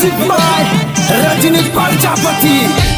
Music by Rajini Prajapati.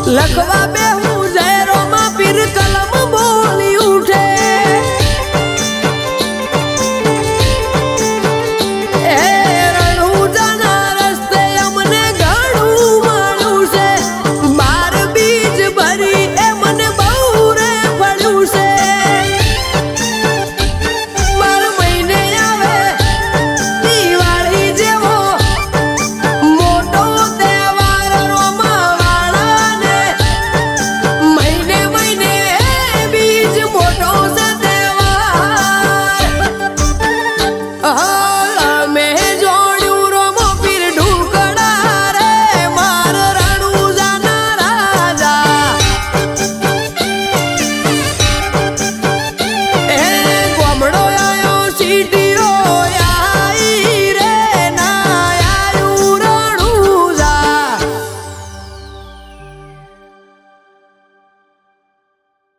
લખવા બેહું ઝેરોમાં પીર કલમ બોલી ઉઠે એ રણુજાના રસ્તે અમને ઘણું મળ્યું છે બાર બીજ ભરી એ મને બહુ રે પડ્યું છે બાર મહિને આવે દિવાળી જેવો મોટો તહેવાર રોમા વાળાને મહિને મહિને બીજ મોટો છે તહેવાર મેં જોડ્યું રોમો પીર ઢુકડા રે માર રણુજાના રાજા એ ગોમડો આયો સીટી